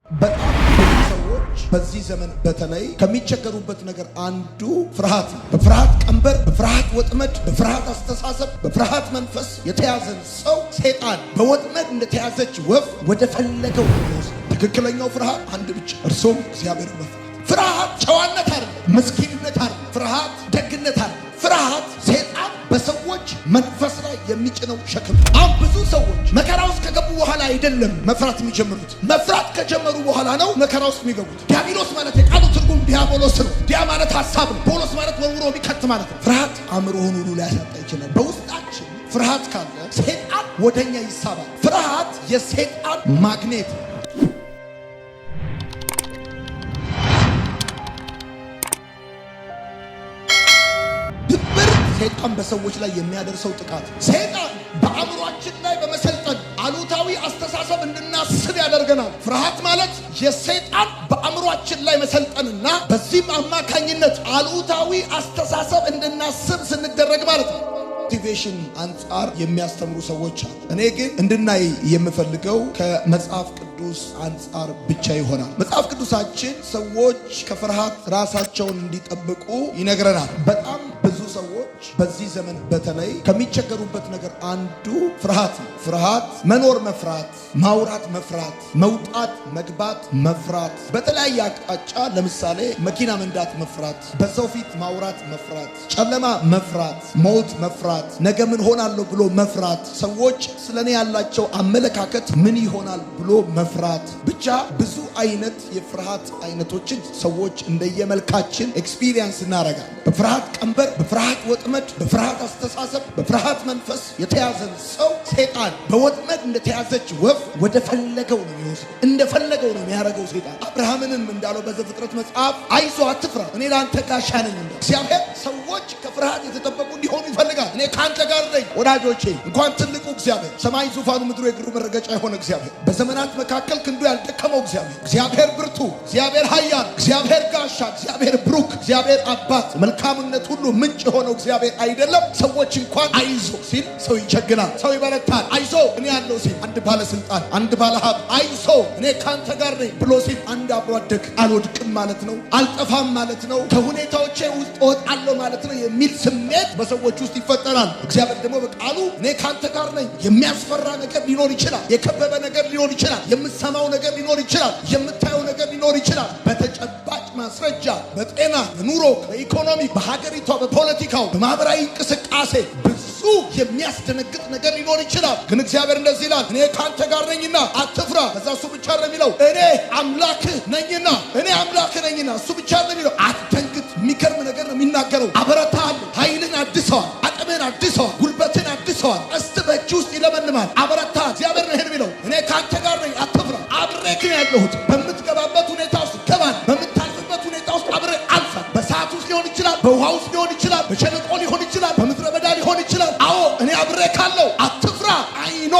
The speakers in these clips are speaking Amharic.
በጣም ብዙ ሰዎች በዚህ ዘመን በተለይ ከሚቸገሩበት ነገር አንዱ ፍርሃት ነው። በፍርሃት ቀንበር፣ በፍርሃት ወጥመድ፣ በፍርሃት አስተሳሰብ፣ በፍርሃት መንፈስ የተያዘን ሰው ሰይጣን በወጥመድ እንደተያዘች ወፍ ወደ ፈለገው ይወስድ። ትክክለኛው ፍርሃት አንድ ብቻ፣ እርሱም እግዚአብሔር መፍራት። ፍርሃት ጨዋነት አይደለም፣ ምስኪንነት አይደለም፣ ፍርሃት ደግነት አይደለም። ፍርሃት ሰይጣን በሰዎች መንፈስ ላይ የሚጭነው ሸክም። አሁን ብዙ ሰዎች መከራ ውስጥ ከገቡ በኋላ አይደለም መፍራት የሚጀምሩት፣ መፍራት ከጀመሩ በኋላ ነው መከራ ውስጥ የሚገቡት። ዲያብሎስ ማለት የቃሉ ትርጉም ዲያቦሎስ ነው። ዲያ ማለት ሀሳብ ነው። ቦሎስ ማለት ወርውሮ የሚከት ማለት ነው። ፍርሃት አእምሮህን ሁሉ ሊያሳጣ ይችላል። በውስጣችን ፍርሃት ካለ ሰይጣን ወደኛ ይሳባል። ፍርሃት የሰይጣን ማግኔት። ሰይጣን በሰዎች ላይ የሚያደርሰው ጥቃት፣ ሰይጣን በአእምሯችን ላይ በመሰልጠን አሉታዊ አስተሳሰብ እንድናስብ ያደርገናል። ፍርሃት ማለት የሰይጣን በአእምሯችን ላይ መሰልጠንና በዚህም አማካኝነት አሉታዊ አስተሳሰብ እንድናስብ ስንደረግ ማለት ነው። ሞቲቬሽን አንጻር የሚያስተምሩ ሰዎች አሉ። እኔ ግን እንድናይ የምፈልገው ከመጽሐፍ ቅዱስ አንጻር ብቻ ይሆናል። መጽሐፍ ቅዱሳችን ሰዎች ከፍርሃት ራሳቸውን እንዲጠብቁ ይነግረናል። በጣም ብዙ ሰዎች በዚህ ዘመን በተለይ ከሚቸገሩበት ነገር አንዱ ፍርሃት ነው። ፍርሃት መኖር መፍራት፣ ማውራት መፍራት፣ መውጣት መግባት መፍራት፣ በተለያየ አቅጣጫ ለምሳሌ መኪና መንዳት መፍራት፣ በሰው ፊት ማውራት መፍራት፣ ጨለማ መፍራት፣ ሞት መፍራት፣ ነገ ምን ሆናለሁ ብሎ መፍራት፣ ሰዎች ስለኔ ያላቸው አመለካከት ምን ይሆናል ብሎ መፍራት፣ ብቻ ብዙ አይነት የፍርሃት አይነቶችን ሰዎች እንደየመልካችን ኤክስፒሪየንስ እናደርጋለን። በፍርሃት ቀንበር፣ በፍርሃት ወጥመድ፣ በፍርሃት አስተሳሰብ፣ በፍርሃት መንፈስ የተያዘን ሰው ሰይጣን በወጥመድ እንደተያዘች ወፍ ወደ ፈለገው ነው የሚወስድ፣ እንደፈለገው ነው የሚያደርገው ሰይጣን። አብርሃምንም እንዳለው በዘፍጥረት መጽሐፍ አይዞ አትፍራ፣ እኔ ለአንተ ጋሻ ነኝ እንዳለው እግዚአብሔር ሰዎች ከፍርሃት የተጠበቁ እንዲሆኑ ይፈልጋል። እኔ ከአንተ ጋር ነኝ። ወዳጆቼ እንኳን ትልቁ እግዚአብሔር ሰማይ ዙፋኑ ምድሩ የእግሩ መረገጫ የሆነ እግዚአብሔር፣ በዘመናት መካከል ክንዱ ያልደከመው እግዚአብሔር፣ እግዚአብሔር ብርቱ፣ እግዚአብሔር ኃያል፣ እግዚአብሔር ጋሻ፣ እግዚአብሔር ብሩክ፣ እግዚአብሔር አባት፣ መልካምነት ሁሉ ምንጭ የሆነው እግዚአብሔር አይደለም። ሰዎች እንኳን አይዞ ሲል ሰው ይቸግናል፣ ሰው ይበረታል። አይዞ እኔ ያለው ሲል አንድ ባለስልጣን፣ አንድ ባለሀብት አይዞ እኔ ካንተ ጋር ነኝ ብሎ ሲል አንድ አብሮ አደግ አልወድቅም ማለት ነው፣ አልጠፋም ማለት ነው፣ ከሁኔታዎቼ ውስጥ እወጣለሁ ማለት ነው የሚል ስሜት በሰዎች ውስጥ ይፈጠራል። እግዚአብሔር ደግሞ በቃሉ እኔ ካንተ ጋር ነኝ። የሚያስፈራ ነገር ሊኖር ይችላል፣ የከበበ ነገር ሊኖር ይችላል፣ የምትሰማው ነገር ሊኖር ይችላል፣ የምታየው ነገር ሊኖር ይችላል። በተጨባጭ ማስረጃ በጤና፣ በኑሮ፣ በኢኮኖሚ፣ በሀገሪቷ፣ በፖለቲካው፣ በማህበራዊ እንቅስቃሴ ብዙ የሚያስደነግጥ ነገር ሊኖር ይችላል። ግን እግዚአብሔር እንደዚህ ይላል፣ እኔ ካንተ ጋር ነኝና አትፍራ። ከዛ እሱ ብቻ ነው የሚለው እኔ አምላክህ ነኝና፣ እኔ አምላክህ ነኝና፣ እሱ ብቻ ነው የሚለው አትደንግጥ። የሚገርም ነገር ነው የሚናገረው። አበረታለሁ፣ ኃይልን አድሰዋል፣ አቅምን አድሰዋል፣ ጉልበትን አድሰዋል። ቀስት በእጅ ውስጥ ይለመልማል። አበረታ። እግዚአብሔር ነው ይሄን የሚለው እኔ ካንተ ጋር ነኝ አትፍራ። አብሬክ ነው ያለሁት። በምትገባበት ሁኔታ ውስጥ ገባል፣ በምታልፍበት ሁኔታ ውስጥ አብሬ አልፋል። በሰዓት ውስጥ ሊሆን ይችላል፣ በውሃ ውስጥ ሊሆን ይችላል፣ በሸለቆ ሊሆን ይችላል፣ በምድረ በዳ ሊሆን ይችላል። አዎ እኔ አብሬክ አለው፣ አትፍራ። አይኖ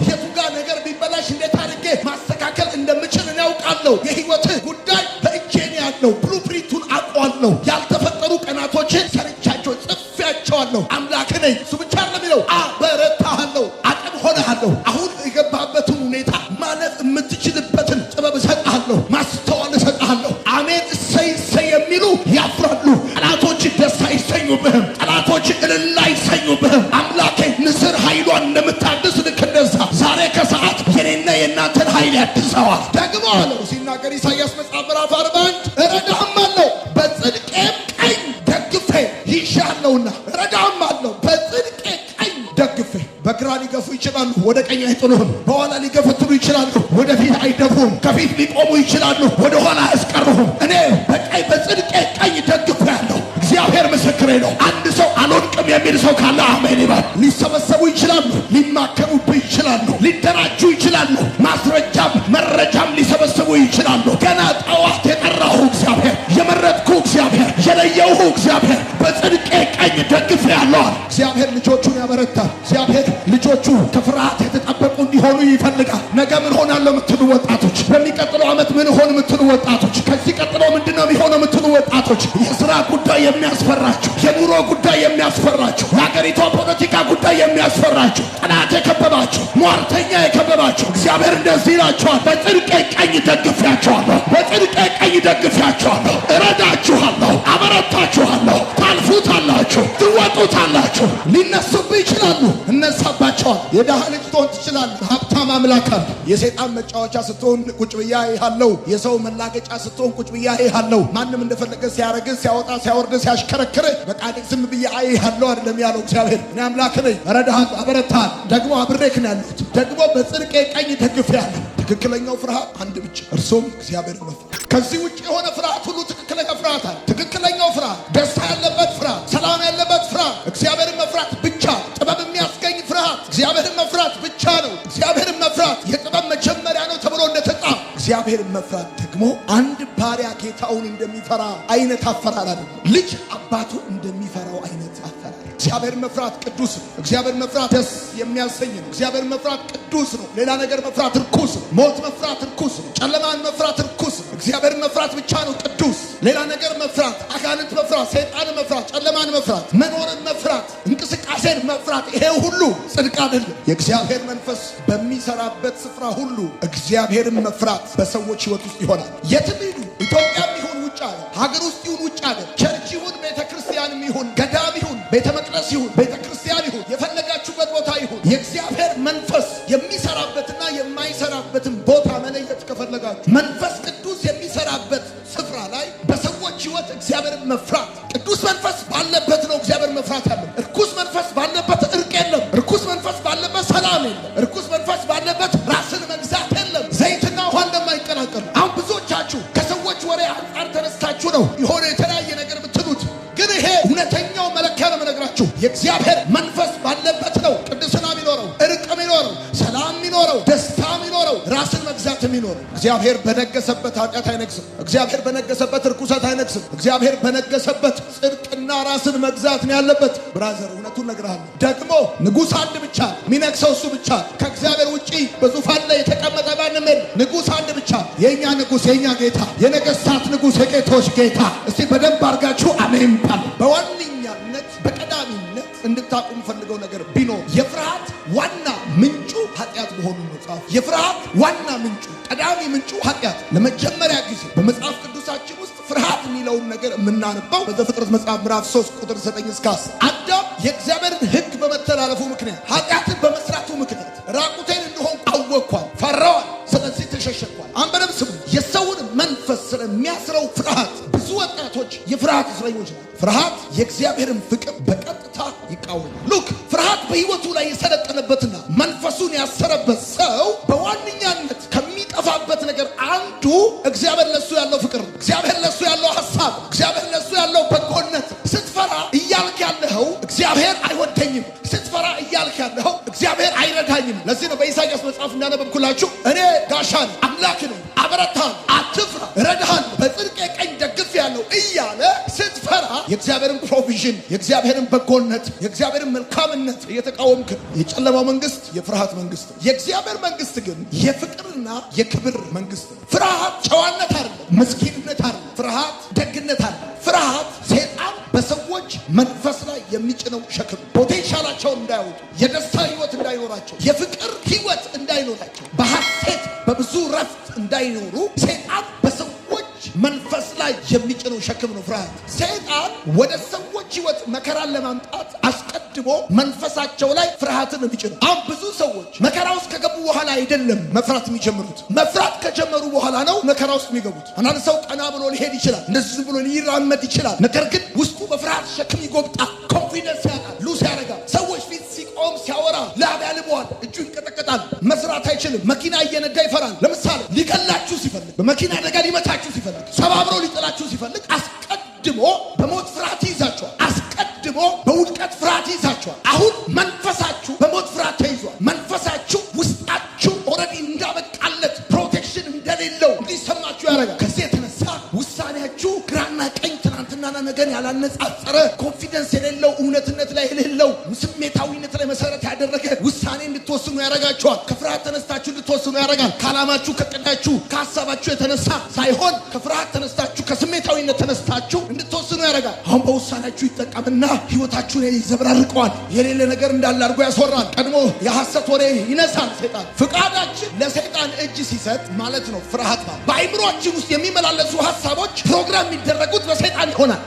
የቱ ጋር ነገር ቢበላሽ እንዴት አድርጌ ማስተካከል እንደምችል እኔ ያውቃለሁ። የህይወትህ ጉዳይ በእጄ ነው ያለው። ብሉፕሪንቱን አውቀዋለሁ። ያልተፈጠሩ ቀናቶችን ሰርቻቸው ጽፌያቸዋለሁ። አምላክህ ነኝ። እሱ ብቻ ነው የሚለው አበረታሃለሁ፣ አቅም ሆነሃለሁ። አሁን የገባበትን ሁኔታ ማለፍ የምትችልበትን ጥበብ እሰጥሃለሁ፣ ማስተዋል እሰጥሃለሁ። አሜን እሰይ እሰይ የሚሉ ያፍራሉ። ጠላቶች ደስ አይሰኙብህም። ጠላቶች እልል አይሰኙብህም። አምላኬ ንስር ኃይሏን እንደምታድስ ልክ እንደዛ ዛሬ ከሰዓት የኔና የእናንተን ኃይል ያድሰዋል። ደግሞ አለው ሲናገር ኢሳይያስ መጽሐፍ ምዕራፍ 41 እረዳህማለሁ በጽድቄም ቀኝ ደግፌ ይዤሃለሁና፣ እረዳህማለሁ በጽድቄ ቀኝ ደግፌ። በግራ ሊገፉ ይችላሉ፣ ወደ ቀኝ አይጥሉህም። በኋላ ሊገፈትሩ ይችላሉ፣ ወደፊት አይደፉም። ከፊት ሊቆሙ ይችላሉ፣ ወደ ኋላ አያስቀሩህም። እኔ በቀኝ በጽድቄ ቀኝ ደግፌ ያለሁ እግዚአብሔር ምስክሬ ነው። አንድ ሰው አልወድቅም የሚል ሰው ካለ አሜን ይበል። ሊሰበሰቡ ይችላሉ፣ ሊማከሩብህ ይችላሉ፣ ሊደራጁ ይችላሉ፣ ማስረጃም መረጃም ሊሰበስቡ ይችላሉ። ገና ጠዋት የጠራሁ እግዚአብሔር፣ የመረጥኩ እግዚአብሔር፣ የለየሁ እግዚአብሔር በጽድቄ ቀኝ ደግፌ ያለዋል። እግዚአብሔር ልጆቹን ያበረታል። እግዚአብሔር ልጆቹ ከፍርሃት የተጠበቁ እንዲሆኑ ይፈልጋል። ነገ ምን ሆናለሁ የምትሉ ወጣቶች በሚቀጥለው ዓመት ምን ሆን የምትሉ ወጣቶች፣ ከዚህ ቀጥሎ ምንድነው የሚሆነው የምትሉ ወጣቶች፣ የሥራ ጉዳይ የሚያስፈራችሁ፣ የኑሮ ጉዳይ የሚያስፈራችሁ፣ የሀገሪቷ ፖለቲካ ጉዳይ የሚያስፈራችሁ፣ ጠላት የከበባችሁ፣ ሟርተኛ የከበባችሁ፣ እግዚአብሔር እንደዚህ ይላችኋል፣ በጽድቄ ቀኝ ደግፌያችኋለሁ፣ በጽድቄ ቀኝ ደግፌያችኋለሁ፣ እረዳችኋለሁ፣ አበረታችኋለሁ፣ ታልፉታላችሁ፣ ትወጡታላችሁ። ሊነሱብህ ይችላሉ፣ እነሳባቸዋል። የድሃ ልጅ ትሆን ትችላለህ፣ ሀብታም አምላክ አለ። የሰይጣን መጫወቻ ስትሆን ቁጭ ብያ ይሃለው፣ የሰው መላገጫ ስትሆን ቁጭ ብያ ይሃለው። ማንም እንደፈለገ ሲያረግ ሲያወጣ ሲያወርድ ሲያሽከረክር በቃ ዝም ብያ ይሃለው አይደለም ያለው እግዚአብሔር። እኔ አምላክ ነኝ፣ እረዳሃለሁ፣ አበረታሃለሁ፣ ደግሞ አብሬክ ነው ያለሁት፣ ደግሞ በጽድቄ ቀኝ ደግፌሃለሁ። ትክክለኛው ፍርሃት አንድ ብቻ፣ እርሱም እግዚአብሔር መፍራት። ከዚህ ውጭ የሆነ ፍርሃት ሁሉ ትክክለኛ ፍርሃት አለ። ትክክለኛው ፍርሃት ደስታ ያለበት ፍርሃት፣ ሰላም ያለበት ፍርሃት እግዚአብሔርን መፍራት ብቻ። ጥበብ የሚያስገኝ ፍርሃት እግዚአብሔርን መፍራት ብቻ ነው። እግዚአብሔርን መፍራት የጥበብ መጀመሪያ ነው ተብሎ እንደተጻፈ እግዚአብሔርን መፍራት ደግሞ አንድ ባሪያ ጌታውን እንደሚፈራ አይነት አፈራር አይደለም። ልጅ አባቱን እንደሚፈራው አይነት አፈራር። እግዚአብሔርን መፍራት ቅዱስ ነው። እግዚአብሔርን መፍራት ደስ የሚያሰኝ ነው። እግዚአብሔርን መፍራት ቅዱስ ነው። ሌላ ነገር መፍራት ርኩስ ነው። ሞት መፍራት ርኩስ ነው። ጨለማን መፍራት ርኩስ ነው። እግዚአብሔርን መፍራት ብቻ ነው ቅዱስ። ሌላ ነገር መፍራት፣ አጋንንት መፍራት፣ ሰይጣንን መፍራት፣ ጨለማን መፍራት፣ መኖርን መፍራት፣ እንቅስቃሴን መፍራት፣ ይሄ ሁሉ ጽድቅ አይደለም። የእግዚአብሔር መንፈስ በሚሰራበት ስፍራ ሁሉ እግዚአብሔርን መፍራት በሰዎች ሕይወት ውስጥ ይሆናል። የትም ሂዱ፣ ኢትዮጵያም ይሁን ውጭ ሀገር፣ ሀገር ውስጥ ይሁን ውጭ ሀገር፣ ቸርች ይሁን ቤተ ክርስቲያንም ይሁን ገዳም ይሁን ቤተ መቅደስ ይሁን ቤተ ክርስቲያን ይሁን የፈለጋችሁበት ቦታ ይሁን የእግዚአብሔር መንፈስ የሚሰራበትና የማይሰራበትን ቦታ መለየት ከፈለጋችሁ መንፈስ ቅዱስ የሚሰራበት ስፍራ ላይ በሰዎች ሕይወት እግዚአብሔርን መፍራት ቅዱስ መንፈስ ባለበት ነው። እግዚአብሔር መፍራት ያለው እርኩስ መንፈስ ባለበት እርቅ የለም። እርኩስ መንፈስ ባለበት ሰላም የለም። እርኩስ መንፈስ ባለበት ራስን መግዛት የለም። ዘይትና ውሃ እንደማይቀላቀሉ አሁን ብዙዎቻችሁ ከሰዎች ወሬ አንጻር ተነስታችሁ ነው የሆነ የተለያየ ነገር የምትሉት፣ ግን ይሄ እውነተኛው መለኪያ ነው የምነግራችሁ። የእግዚአብሔር መንፈስ ባለበት ነው ቅድስና የሚኖረው፣ እርቅ የሚኖረው፣ ሰላም የሚኖረው፣ ደስታ የሚኖረው፣ ራስን መግዛት የሚኖረው። እግዚአብሔር በነገሰበት ኃጢአት አይነግስም። እግዚአብሔር በነገሰበት ርኩሰት አይነግስም። እግዚአብሔር በነገሰበት ጽድቅና ራስን መግዛት ነው ያለበት። ብራዘር እውነቱን እነግርሃለሁ። ደግሞ ንጉሥ አንድ ብቻ የሚነግሰው እሱ ብቻ። ከእግዚአብሔር ውጪ በዙፋን ላይ የተቀመጠ ማንም የለም። ንጉሥ አንድ ብቻ፣ የእኛ ንጉሥ፣ የእኛ ጌታ፣ የነገስታት ንጉሥ፣ የጌቶች ጌታ። እስቲ በደንብ አድርጋችሁ አሜን ባሉ። በዋነኛነት በቀዳሚነት እንድታቁ የምፈልገው ነገር ቢኖር የፍርሃት ዋና ምንጩ ኃጢአት መሆኑን መጽሐፍ። የፍርሃት ዋና ምንጩ ቀዳሚ ምንጩ ኃጢአት። ለመጀመሪያ ጊዜ በመጽሐፍ ቅዱሳችን ውስጥ ፍርሃት የሚለውን ነገር የምናነባው በዘፍጥረት መጽሐፍ ምዕራፍ 3 ቁጥር 9 እስከ 10 አዳም የእግዚአብሔርን ሕግ በመተላለፉ ምክንያት ኃጢአትን በመስራቱ ምክንያት ራቁቴን እንደሆን አወቅኳል፣ ፈራዋል፣ ስለዚህ ተሸሸኳል። አንበደም ስሙ። የሰውን መንፈስ ስለሚያስረው ፍርሃት ብዙ ወጣቶች የፍርሃት እስረኞች ናቸው። ፍርሃት የእግዚአብሔርን ፍቅር በቀጥታ ይቃወማል። ሉክ ፍርሃት በሕይወቱ ላይ የሰለጠነበትና መንፈሱን ያሰረበት ሰው በዋነኛነት ከሚጠፋበት ነገር አንዱ እግዚአብሔር ለሱ ያለው ፍቅር ነው። እግዚአብሔር ለሱ ያለው ሐሳብ፣ እግዚአብሔር ለሱ ያለው በጎነት። ስትፈራ እያልክ ያለኸው እግዚአብሔር አይወደኝም፣ ስትፈራ እያልክ ያለኸው እግዚአብሔር አይረዳኝም። ለዚህ ነው በኢሳይያስ መጽሐፍ እንዳነበብኩላችሁ እኔ ጋሻ ነኝ፣ አምላክ ነኝ፣ አበረታለሁ፣ አትፍራ፣ እረዳሃለሁ፣ በጽድቄ ቀኝ ደግፌሃለሁ እያለ ስትፈራ የእግዚአብሔርን ፕሮቪዥን፣ የእግዚአብሔርን በጎነት፣ የእግዚአብሔርን መልካምነት እየተቃወምክ የጨለማው መንግስት የፍርሃት መንግስት ነው። የእግዚአብሔር መንግስት ግን የፍቅርና የክብር መንግስት ነው። ፍርሃት ጨዋነት አይደለም፣ ምስኪንነት አይደለም። ፍርሃት ደግነት አይደለም። ፍርሃት ሰይጣን በሰዎች መንፈስ ላይ የሚጭነው ሸክም፣ ፖቴንሻላቸውን እንዳያወጡ፣ የደስታ ህይወት እንዳይኖራቸው፣ የፍቅር ህይወት እንዳይኖራቸው፣ በሐሴት በብዙ ረፍት እንዳይኖሩ ሰይጣን በሰዎች መንፈስ ላይ የሚጭነው ሸክም ነው ፍርሃት። ሰይጣን ወደ ሰዎች ህይወት መከራን ለማምጣት አስቀድሞ መንፈሳቸው ላይ ፍርሃትን የሚጭነው። አሁን ብዙ ሰዎች መከራ ውስጥ ከገቡ በኋላ አይደለም መፍራት የሚጀምሩት፣ መፍራት ከጀመሩ በኋላ ነው መከራ ውስጥ የሚገቡት። አንዳንድ ሰው ቀና ብሎ ሊሄድ ይችላል፣ እንደዚህ ብሎ ሊራመድ ይችላል። ነገር ግን ውስጡ በፍርሃት ሸክም ይጎብጣል፣ ኮንፊደንስ ያጣል፣ ሉስ ያደርጋል። ሰዎች ፊት ሲቆም ሲያወራ ላብ ያልበዋል፣ እጁ ይንቀጠቀጣል፣ መስራት አይችልም። መኪና እየነዳ ይፈራል። ለምሳሌ ሊገላችሁ ሲፈልግ፣ በመኪና አደጋ ሊመታችሁ ሲፈልግ፣ ሰባብሮ ሊጥላችሁ ሲፈልግ አስቀድሞ በሞት ፍርሃት ይይዛችኋል። አስቀድሞ በውድቀት ፍርሃት ይይዛችኋል። አሁን መንፈሳችሁ በሞት ፍርሃት ተይዟል። መንፈሳችሁ ውስጣችሁ ኦልሬዲ እንዳበቃለት ፕሮቴክሽን እንደሌለው እንዲሰማችሁ ያደርጋል። ከዚህ የተነሳ ውሳኔያችሁ ግራና ቀኝ፣ ትናንትናና ነገን ያላነጻጸረ፣ ኮንፊደንስ የሌለው፣ እውነትነት ላይ የሌለው፣ ስሜታዊነት ላይ መሰረት ያደረገ ውሳኔ እንድትወስኑ ያደርጋችኋል። ከፍርሃት ተነስታችሁ እንድትወስኑ ያደርጋል። ከዓላማችሁ፣ ከቅዳችሁ፣ ከሀሳባችሁ የተነሳ ሳይሆን ከፍርሃት ተነስታችሁ፣ ከስሜታዊነት ተነስታችሁ እንድትወስኑ ያደርጋል። አሁን በውሳኔያችሁ ይጠቀምና ህይወታችሁን ይዘብራርቀዋል። የሌለ ነገር እንዳለ አድርጎ ያስወራል። ቀድሞ የሐሰት ወሬ ይነሳል ሰይጣን። ፍቃዳችን ለሰይጣን እጅ ሲሰጥ ማለት ነው ፍርሃት ማለት። በአይምሮአችን ውስጥ የሚመላለሱ ሀሳቦች ፕሮግራም የሚደረጉት በሰይጣን ይሆናል።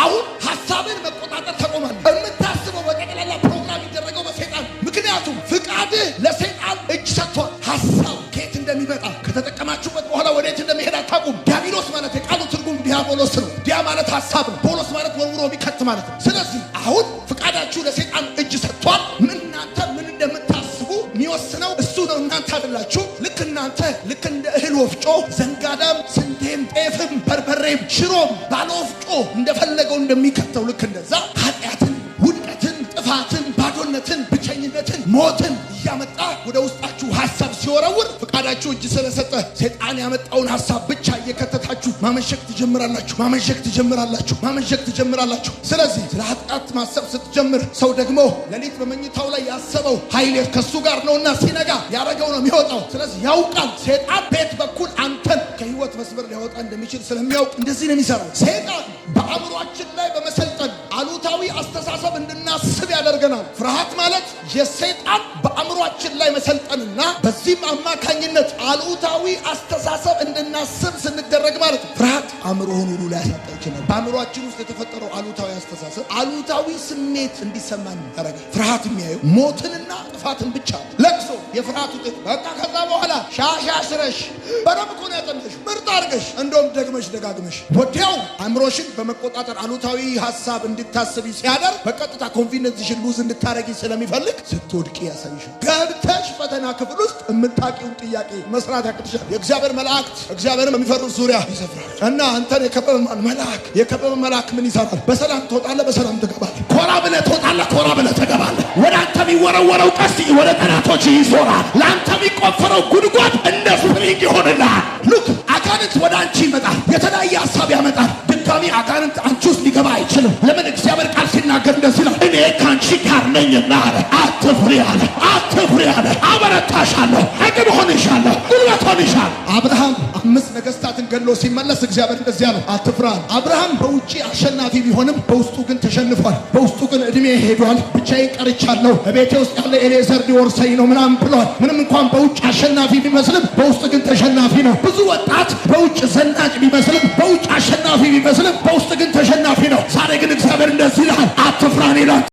አሁን ሀሳብን መቆጣጠር ተቆማል። የምታስበው በጠቅላላ ፕሮግራም የሚደረገው በሰይጣን። ምክንያቱም ፍቃድህ ለሰይጣን እጅ ሰጥቷል። ሀሳብ ከየት እንደሚመጣ ከተጠቀማችሁበት በኋላ ወዴት እንደሚሄድ አታውቁም። ዲያብሎስ ማለት የቃሉ ትርጉም ዲያቦሎስ ነው። ዲያ ማለት ሀሳብ ነው። ቦሎስ ማለት ወርውሮ የሚከት ማለት ነው። ስለዚህ አሁን ፍቃዳችሁ ለሰይጣን እጅ ሰጥቷል። እናንተ ምን እንደምታስቡ የሚወስነው እሱ ነው፣ እናንተ አይደላችሁ። ልክ እንደ እህል ወፍጮ ዘንጋዳም፣ ስንዴም፣ ጤፍም፣ በርበሬም፣ ሽሮም ባለ ወፍጮ እንደፈለገው እንደሚከተው ልክ እንደዛ ኃጢአትን፣ ውድቀትን፣ ጥፋትን፣ ባዶነትን፣ ብቸኝነትን፣ ሞትን እያመጣ ወደ ውስጣችሁ ሀሳብ ሲወረውር ፍቃዳችሁ እጅ ስለሰጠ ሰይጣን ያመጣውን ሀሳብ ብቻ እየከተታችሁ ማመሸክ ትጀምራላችሁ። ስለዚህ ስለ ኃጢአት ማሰብ ስትጀምር ሰው ደግሞ ሌሊት በመኝታው ላይ ያሰበው ኃይል ከሱ ጋር ነውና ሲነጋ ያረገው ነው የሚወጣው። ስለዚህ ያውቃል ሰይጣን ቤት በኩል አንተን ከህይወት መስመር ሊያወጣ እንደሚችል ስለሚያውቅ እንደዚህ ነው የሚሰራው። ሰይጣን በአእምሯችን ላይ በመሰልጠን አሉታዊ አስተሳሰብ እንድናስብ ያደርገናል። ፍርሃት ማለት የሰይጣን በአእምሯችን ላይ መሰልጠንና በዚህም አማካኝነት አሉታዊ አስተሳሰብ እንድናስብ ስንደረግ ማለት ነው። ፍርሃት አእምሮህን ሁሉ ሊያሳጣ ይችላል። በአእምሯችን ውስጥ የተፈጠረው አሉታዊ አስተሳሰብ አሉታዊ ስሜት እንዲሰማን ያደርጋል። ፍርሃት የሚያየው ሞትንና ጥፋትን ብቻ፣ ለቅሶ የፍርሃት ውጤት። በቃ ከዛ በኋላ ሻሽረሽ በደንብ እኮ ነው ያጠናሽው፣ ምርጥ አድርገሽ እንደውም ደጋግመሽ ወዲያው አእምሮሽን በመቆጣጠር አሉታዊ ሀሳብ እንድታስቢ ሲያደርግ በቀጥታ ኮንፊደንስሽን ሉዝ እንድታረጊ ስለሚፈልግ ስትወድቂ ያሳይሻል። ገብተሽ ፈተና ክፍል ውስጥ የምታውቂውን ጥያቄ መስራት ያቅትሻል። የእግዚአብሔር መላእክት እግዚአብሔርን በሚፈሩት ዙሪያ ይሰፍራል እና አንተን የከበበ መልአክ ምን ይሰራል? በሰላም ትወጣለህ፣ በሰላም ትገባለህ። ኮራ ብለህ ትወጣለህ፣ ኮራ ብለህ ትገባለህ። ወደ አንተ የሚወረወረው ቀስት ወደ ጠላቶች ይዞራል። ለአንተ የሚቆፈረው ጉድጓድ እንደ ስፕሪንግ ይሆንልሃል። ሉክ አጋንንት ወደ አንቺ ይመጣል፣ የተለያየ ሀሳብ ያመጣል። ድጋሚ አጋንንት አንቺ ውስጥ ሊገባ አይችልም። ለምን? እግዚአብሔር ቃል ሲናገር እንደዚህ ይላል፣ እኔ ከአንቺ ጋር ነኝና አለ። አትፍሪ አለ። አበረታሻለሁ፣ አቅም ሆንሻለሁ፣ ጉልበት ሆንሻለሁ። አብርሃም 5 ነገስታትን ገድሎ ሲመለስ እግዚአብሔር እንደዚህ አለው፣ አትፍራ። አብርሃም በውጪ አሸናፊ ቢሆንም በውስጡ ግን ተሸንፏል። በውስጡ ግን እድሜ ሄዷል፣ ብቻዬን ቀርቻለሁ፣ በቤቴ ውስጥ ያለ ኤሌዘር ሊወርሰኝ ነው ምናምን ብሏል። ምንም እንኳን በውጭ አሸናፊ ቢመስልም በውስጥ ግን ተሸናፊ ነው። ብዙ ወጣት በውጭ ዘናጭ ቢመስልም በውጭ አሸናፊ ቢመስልም በውስጥ ግን ተሸናፊ ነው። ዛሬ ግን እግዚአብሔር እንደዚህ ይላል፣ አትፍራ ይላል።